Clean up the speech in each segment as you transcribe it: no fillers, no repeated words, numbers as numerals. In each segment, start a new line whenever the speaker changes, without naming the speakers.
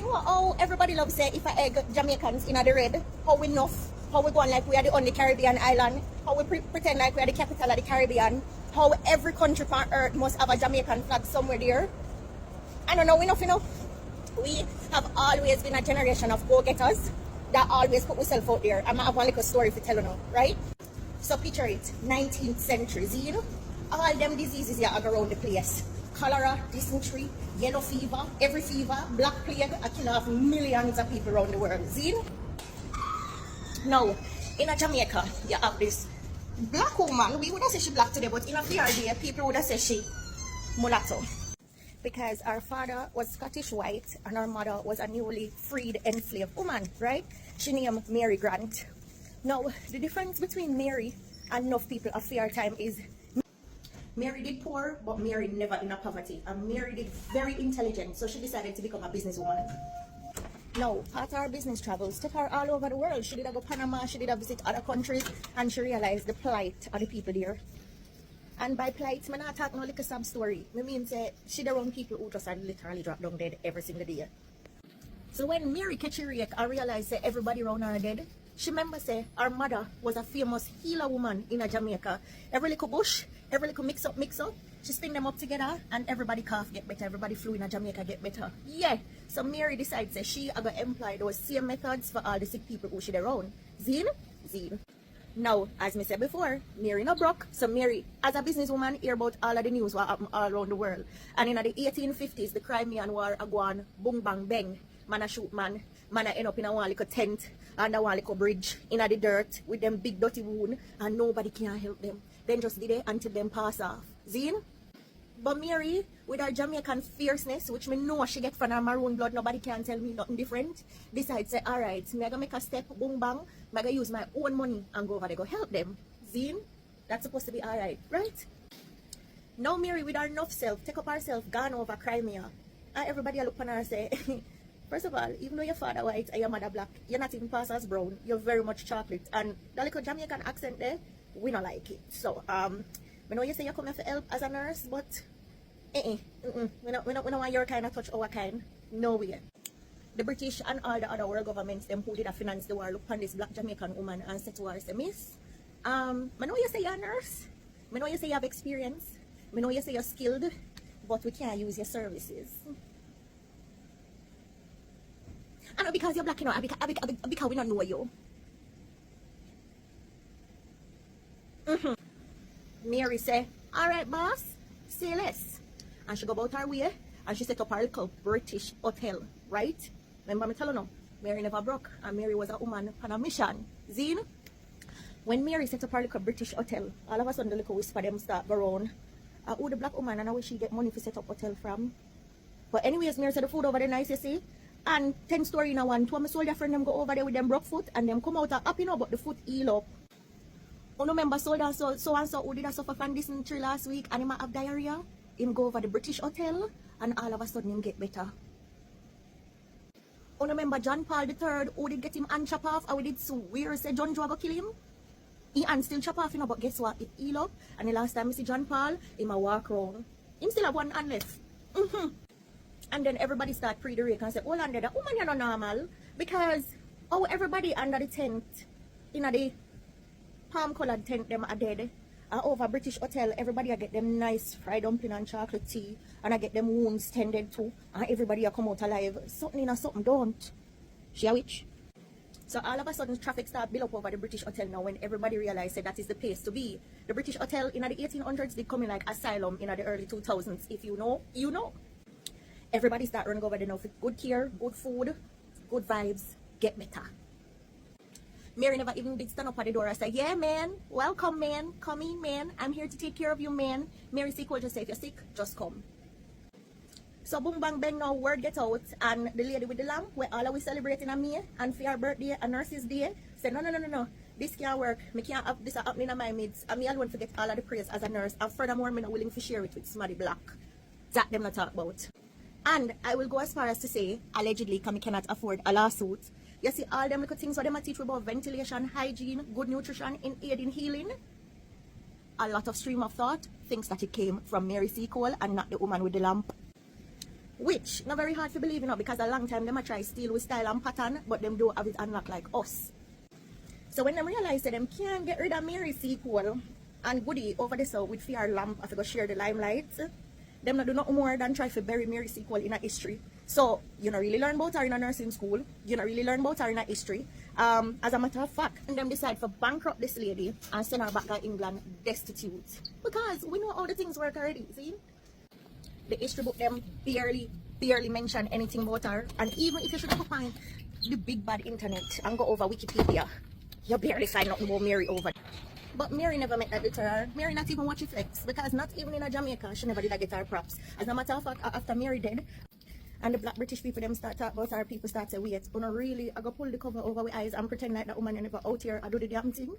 know how everybody loves say if I egg Jamaicans in the red, how we nuff, how we go on like we are the only Caribbean island, how we pretend like we are the capital of the Caribbean, how every country on earth must have a Jamaican flag somewhere there. I don't know enough, We have always been a generation of go-getters that always put ourselves out there. I'm gonna have one little story to tell you now, right? So picture it, 19th century, all them diseases here are around the place. Cholera, dysentery, yellow fever, every fever, black plague, a killer of millions of people around the world. Now, in Jamaica, you have this black woman. We wouldn't say she black today, but in a fair day, people would say she mulatto. Because our father was Scottish white and our mother was a newly freed enslaved woman, right? She named Mary Grant. Now, the difference between Mary and enough people of fair time is Mary did poor, but Mary never in a poverty. And Mary did very intelligent, so she decided to become a businesswoman. Now, part of her business travels took her all over the world. She did go Panama, she did visit other countries, and she realized the plight of the people there. And by plight, I'm not talking no little sub story. I mean, say, she the wrong people who just literally drop down dead every single day. So when Mary catch her I realized that everybody around her dead. She remember say our mother was a famous healer woman in Jamaica. Every little bush, every little mix up, she spin them up together and everybody cough get better, everybody flu in Jamaica get better. Yeah, so Mary decides that she are going to employ those same methods for all the sick people who she around. Zine. Now, as I said before, Mary no broke, so Mary, as a businesswoman, hear about all of the news what happen all around the world. And in the 1850s, the Crimean War a go on, boom bang bang, man a shoot man a end up in a one little tent, under one little bridge, in the dirt, with them big dirty wound, and nobody can help them. Then just did it until them pass off. Zine? But Mary, with her Jamaican fierceness, which me know she get from her maroon blood, nobody can tell me nothing different, decides say, alright, me gonna make a step, boom bang, me gonna use my own money and go over there, go help them. Zine? That's supposed to be alright, right? Now Mary, with her nuff self, take up herself, gone over Crimea. And everybody look on her and say, first of all, even though your father white and your mother black, you're not even past as brown, you're very much chocolate. And the little Jamaican accent there, we don't like it. So, I know you say you're coming for help as a nurse, but we don't want your kind of touch our kind. No way. The British and all the other world governments, them who did finance the war, look upon this black Jamaican woman and say to her, say, miss, I know you say you're a nurse, I know you say you have experience, I know you say you're skilled, but we can't use your services. I know because you're black, because we don't know you. Mary say, alright boss, say less. And she go about her way and she set up her little British hotel, right? Remember me tell you now, Mary never broke and Mary was a woman on a mission. Zine? When Mary set up her little British hotel, all of a sudden the little whisper them start go round. Who the black woman and where she get money to set up hotel from? But anyways, Mary said the food over there nice, you see? And 10 story in a one, two of my soldier friend them go over there with them broke foot and them come out up, but the foot heal up. You remember so and so who did a suffer from dysentery last week and him have diarrhea? Him go over the British hotel and all of a sudden him get better. You remember John Paul III who did get him hand chop off and we did swear say John Joe go kill him? He hand still chop off, but guess what? It heal up and the last time I see John Paul, him a walk around. Him still have one hand left. And then everybody start pre the rake and say, hold on there, that woman you're not normal. Because everybody under the tent, in the palm colored tent, them are dead. And over British hotel, everybody get them nice fried dumpling and chocolate tea. And I get them wounds tended to. And everybody come out alive. Something in a something don't. She a witch. So all of a sudden traffic start build up over the British hotel now when everybody realized that that is the place to be. The British hotel in the 1800s did come in like asylum in the early 2000s. If you know, you know. Everybody start running over there now for good care, good food, good vibes, get better. Mary never even did stand up at the door and say, yeah, man, welcome, man, come in, man, I'm here to take care of you, man. Mary Seacole just say, if you're sick, just come. So boom, bang, bang, now word get out, and the lady with the lamp, where all of we celebrating on me, and for our birthday, and nurse's day, said, no, this can't work, me can't have this happening in my midst, and me alone forget all of the praise as a nurse, and furthermore, me not willing to share it with somebody black. That them not talk about. And I will go as far as to say, allegedly, because I cannot afford a lawsuit. You see all them little things what them teach about ventilation, hygiene, good nutrition, in aiding healing. A lot of stream of thought thinks that it came from Mary Seacole and not the woman with the lamp. Which not very hard to believe, you know, because a long time them a try steal with style and pattern, but them do have it unlocked like us. So when them realize that them can't get rid of Mary Seacole and Goody over the south with fear lamp after go share the limelight, them not do nothing more than try to bury Mary Seacole in a history. So you not really learn about her in a nursing school, you not really learn about her in a history. As a matter of fact, and them decide to bankrupt this lady and send her back to England destitute. Because we know how the things work already, see? The history book them barely mention anything about her, and even if you should go find the big bad internet and go over Wikipedia, you barely find nothing about Mary over. But Mary never met that deter her. Mary not even watch it flex, because not even in a Jamaica she never did a get her props. As a matter of fact, after Mary dead and the black British people them start talk about her, people start to wait, but not really I go pull the cover over with eyes and pretend like that woman never out here I do the damn thing.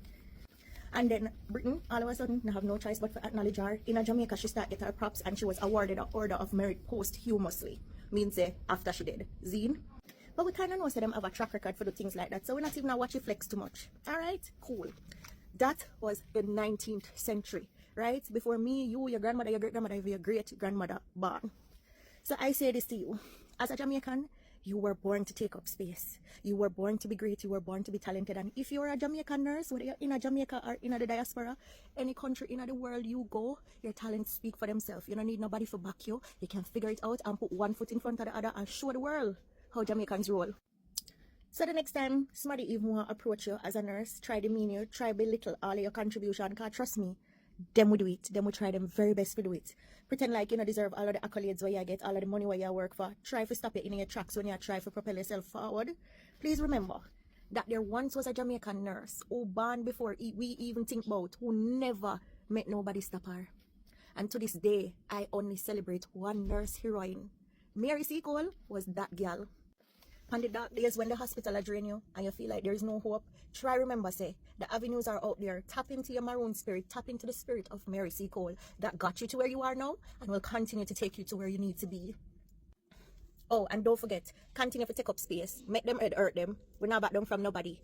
And then Britain, all of a sudden, they have no choice but to acknowledge her. In Jamaica, she started get her props and she was awarded an Order of Merit posthumously. Means after she did. Zine. But we kind of know them have a track record for the things like that. So we're not even watching flex too much. Alright? Cool. That was the 19th century. Right? Before me, you, your grandmother, your great-grandmother, your great-grandmother born. So I say this to you. As a Jamaican, you were born to take up space. You were born to be great. You were born to be talented. And if you're a Jamaican nurse, whether you're in a Jamaica or in the diaspora, any country in the world you go, your talents speak for themselves. You don't need nobody to back you. You can figure it out and put one foot in front of the other and show the world how Jamaicans roll. So the next time somebody even want to approach you as a nurse, try demean you, try belittle all of your contribution, because trust me, them will do it. Them will try them very best to do it. Pretend like you know deserve all of the accolades where you get, all of the money where you work for. Try to stop it in your tracks when you try to propel yourself forward. Please remember that there once was a Jamaican nurse who born before we even think about, who never met nobody stop her. And to this day, I only celebrate one nurse heroine. Mary Seacole was that girl. On the dark days when the hospital are drain you and you feel like there is no hope, try remember, say, the avenues are out there. Tap into your maroon spirit, tap into the spirit of Mary Seacole that got you to where you are now and will continue to take you to where you need to be. Oh, and don't forget, continue to take up space. Make them hurt them. We're not back down from nobody.